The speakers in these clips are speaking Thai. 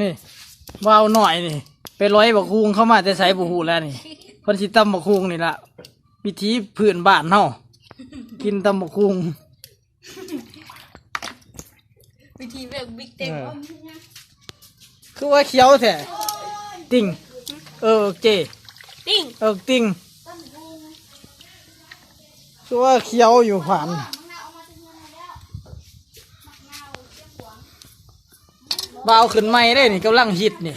นี่วาวหน่อยนี่ไปร้อยบักคุงเข้ามาแต่ใส่บุหูแล้วนี่คนสิตำบักคุงนี่ละวิธีพื้นบ้านเฮากินตำบักคุงวิธีแบบบิ๊กเต็มคือว่าเขียวแท้ติ่งเจติ้งติ่งคือว่าเขียวอยู่ผ่านบาวขึ้นไม่ได้นี่กำลังฮิตนี่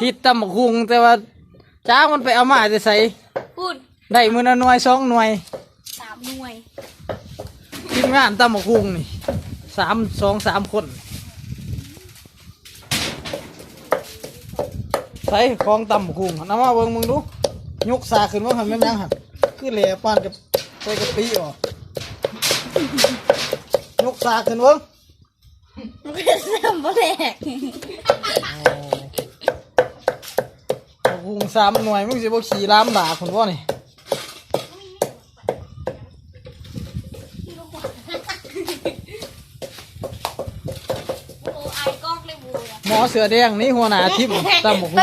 ฮิตตำบักคุงแต่ว่าจ้ามันไปเอามาจะใส่พูดได้มือละหน่วย2 หน่วย3 หน่วยทีมงานตำบักคุงนี่3 คนใส่ของตำบักคุงน้ำมาเบิ่งมึงดูยกสาขึ้นว่าหันแม่นยังหันคือแหล่ปานกับไปกับปีอ๋อยกสาขึ้นเบิ่งมันก็เริ่มบ่แหลกบักคุง3 หน่วยมึงสิบ่ขี่ล้ามด่าคนว่านี่หมอเสือแดงนี่หัวหน้าทิพย์ตำบักคุง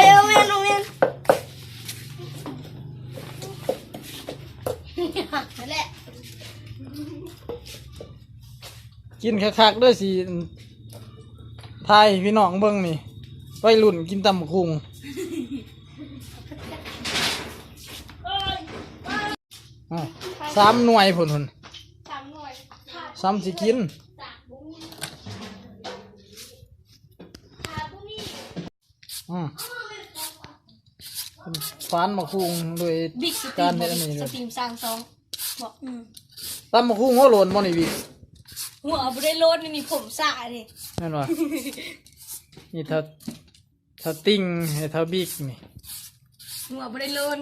กินคักๆด้วยสิทายพี่น้องเบิ่งนี่ไปรุ่นกินตำบักคุง3 หน่วยพุ่น3 สิกินฟานบักคุงโดยการเฮ็ดอันนี้เลยสตรีมสร้างซองบอกตำบักคุงหัวโลนบ่นี่พี่หัวบ่ได้โลดนี่ผมสะดิแน่นอนนี่ถ้าติ้งให้ถ้าบิ๊กนี่หัวบ่ได้โลด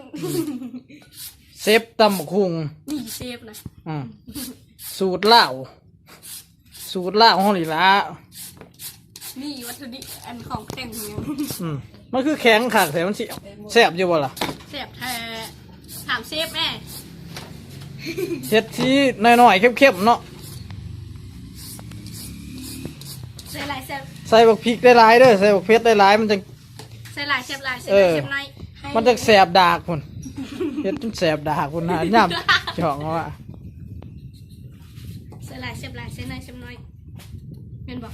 เซฟตำบักคุงนี่เซฟนะสูตรลาวห้องนี่ละนี่วัตถุดิบอันของแข็งเนี่ยมันคือแข็งขากแต่มันสิแซ่บอยู่บ่ล่ะแซ่บแท้ถามเซฟแม่เฮ็ดที่น้อยๆเข้มๆเนาะใส่หลายแซ่บใส่บักพริกได้หลายเด้อใส่บักเผ็ดได้หลายมันจะใส่หลายแซ่บหลายใส่หลายแซ่บในมันจะแสบดากพุ่นเฮ็ดจนแสบดากพุ่นนะย่ำจ่องว่าใส่หลายแซ่บหลายใส่ในแซ่บน้อยแม่นบ่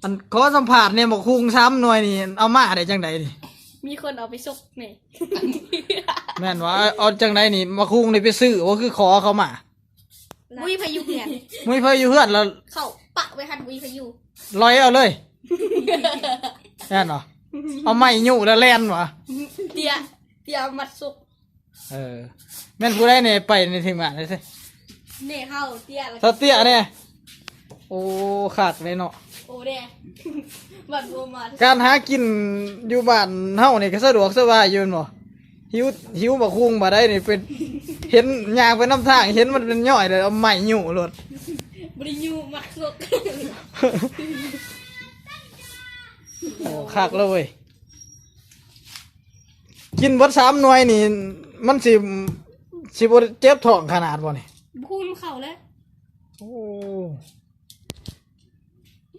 อันขอสัมผัสเนี่ยบักคุง3 หน่วยนี่เอามาได้จังไดนี่มีคนเอาไปซกนี่แม่นว่าเอาจังไดนี่บักคุงนี่ไปซื้อว่าคือขอเขามามุ้ยพายุเนี่ยมุ้ยพายุเฮือนแล้วเข้าปะไว้หันมุ้ยพายุลอยเอาเลยแม่นเหรอเอาไม้ยู่แล้วแล่นวะเตียมัดซุกแม่นผู้ใดเนี่ยไปในทีมงานเลยสิเนี่ยเข้าเตี้ยถ้าเตี้ยเนี่ยโอ้ขาดเลยเนาะโอ้เด้บัดโบมาการหากินอยู่บ้านเฮานี่ก็สะดวกสบายอยู่เนาะหิวบักคุงมาได้นี่เป็นเห็นยางเป็นน้ำทางเห็นมันเป็นย่อยเลยเอาไม้ยู่รถบริยูมัดซุกโอ้คักเลยเว้ยกินเบิด3 หน่วยนี่มันสิบ่เจ็บท้องขนาดบ่นี่พูนเข่าแล้ว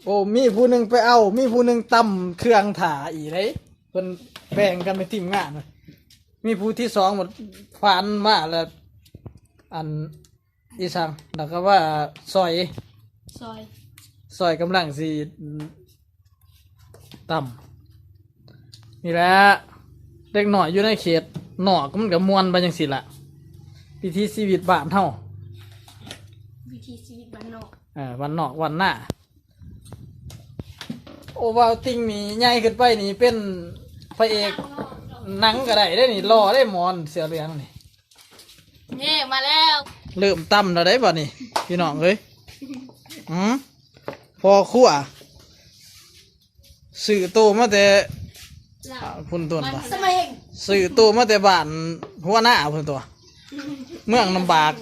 โอ้มีผู้หนึ่งไปเอามีผู้หนึ่งตำเครื่องถ่าอีกเลยเพิ่นแบ่งกันไปทีมงานเลยมีผู้ที่2หมดฟันมาแล้วอันอีสังแล้วก็ว่าซอยกำลังสิตำนี่แหละเด็กหน่อยอยู่ในเขตหน่อก็มันกับมวนไปจังสิละวิธีชีวิตบ้านเฮาวิธีชีวิตบ้านนอกวันนอกวันหน้าโอ้ว่าติงนี่ใหญ่ขึ้นไปนี่เป็นพระเอกหนังก็ได้ได้นี่รอได้มอนเสือเหลืองนี่เนี่ยมาแล้วเริ่มตำแล้วได้บ่นี่พี่น้องเอ้ยพอคั่วสื่อโตมาแต่พุ่นตัวปะสื่อโตมาแต่บ้านหัวหน้าพุ่นตัวเมืองลำบาก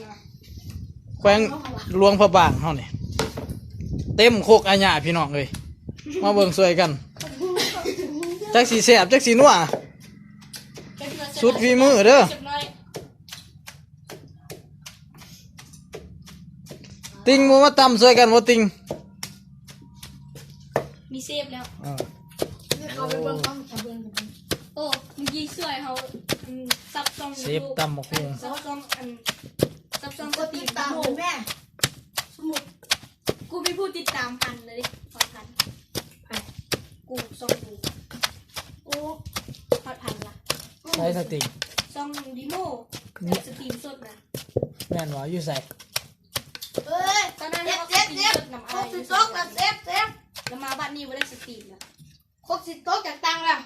แขวงหลวงพระบางเฮานี่เต็มโคกอาญาพี่น้องเอ้ยมาเบิ่งสวยกันจักสีแสบจักสีนัวสุดฝีมือเด้อติงมูมาตำสวยกันบ่ติงมีเซฟแล้ว เขาไปเบิ่งต้องจะเบิ่ง โอ้เมื่อกี้ช่วยเขาซับซ้อน เซฟตำบักหุ่ง ซับซ้อนซับซ้อน ก็ติดตามแม่สมุด กูมีผู้ติดตามพันเลยดิพันกูส่งกูโอ้พันละ ใช้สติก ส่งดิโมสตรีมสดนะ แม่นว่าอยู่ใส่ เอ้ย ตอนนั้น เจ็บ เขา เจ็บ สตรี เจ็ ม บ สดนำ ค อะ ร ไร บสิโต๊ะแล้วเจ็บเจ็บ แล้วมาบ้านนี้ไม่ได้สตรีมละ ครบสิโต๊ะจากตังแล้ว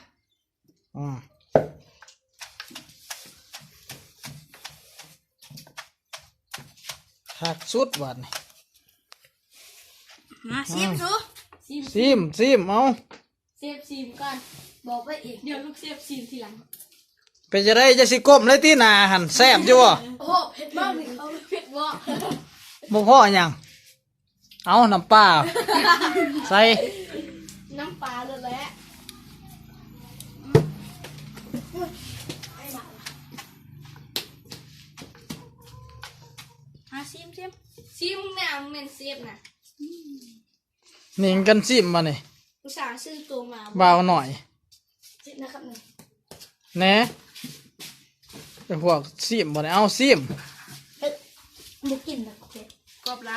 หักสุดบาดนี่ มาซิมซู ซีม เอา เซฟซีมก่อน บอกไปอีก เดี๋ยวลูกเซฟซีมทีหลัง เป็นจะได้จะสิก้มเลยที่นาหันแซ่บอยู่บ่ โอ้เผ็ดมากเลยเขา เผ็ดว่า บ่พ่อหยังเอาน้ำปลาใส่ น้ำปลาเลยแหละซีมเนี่ยมันเป็นเซฟนะ หนิงกันซิมมานี่ อุตส่าห์ซื้อตัวมา เบาหน่อย ซิมนะครับนี่ แหน่เป็นพวกซิมบ่ได้เอาซิม เผ็ดบุกินนะเผ็ด กรอบไร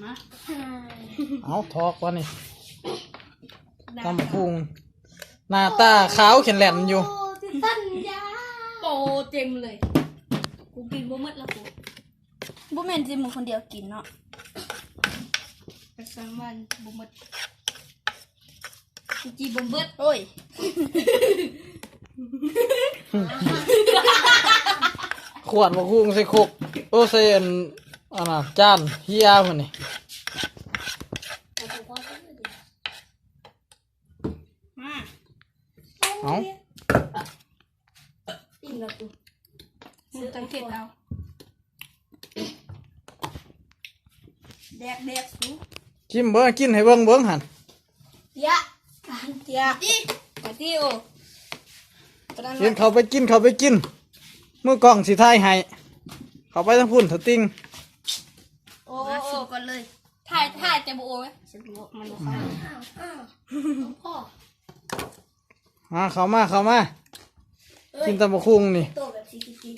มา เอาทอกว่านี่ตำบักหุ่งหน้าตาขาวแข็งแหลมอยู่ โอ้ติดตันยา โปเต็มเลย กูกินบ่หมดแล้วกู บ่แม่นสิมึงคนเดียวกินเนาะ ไปสั่งมันบ่หมดกูกินบ่เบิด โอ้ย ขวดบักหุ่งใส่ครกโอ้ใส่อันน่ะจานเฮียพุ่นนี่ มา เอา อิ่มแล้วกู มึงตังเกตเอาแดกกู กินเบิ่งกินให้เบิ่งหั่น ยะ เตียไปที่โอตอนนั้น กินเข้าไปกินมือกล้องสิถ่ายให้เข้าไปทางพุ่นสติง โอ้ มาสิก่อนเลย ถ่ายแต่บ่โอ้ยฉันรู้ว่ามันบ่เข้า อ้าวพ่อ เข้ามากินตำบักหุ่งนี่ โตแบบซีจี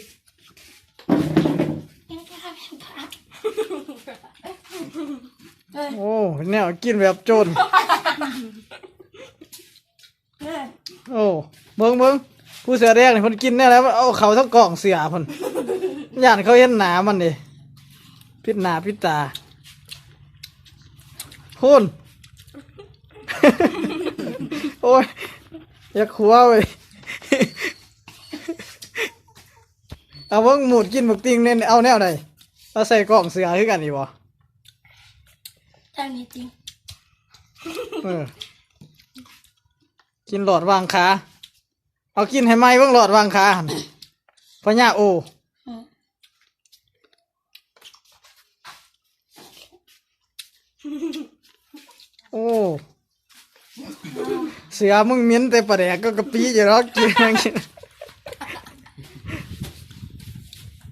ยังแค่ทำเป็นพระ โอ้แนวกินแบบโจรโอ้เบิ่งผู้เสือแดงนี่เพิ่นกินแน่แล้วเอาเขาทั้งกล่องเสือเพิ่นย่านเขาเห็นหนามันดิพิษหนาพิษตาพุ่น โอ้ยอยากขัวเว้ย เอาเบิ่งหมูดกินหมึกติงเนี่ยเอาแนวใดเอาใส่กล่องเสือคือกันนี่บ่ ทางนี้จริง เออกินหลอดวางขาเอากินให้ไหมเบิ่งหลอดวางขาหั่นพญาโอโอ้เสือมึงเหมิ้นแต่ปลาแดกก็กะปิอยู่หรอกกิน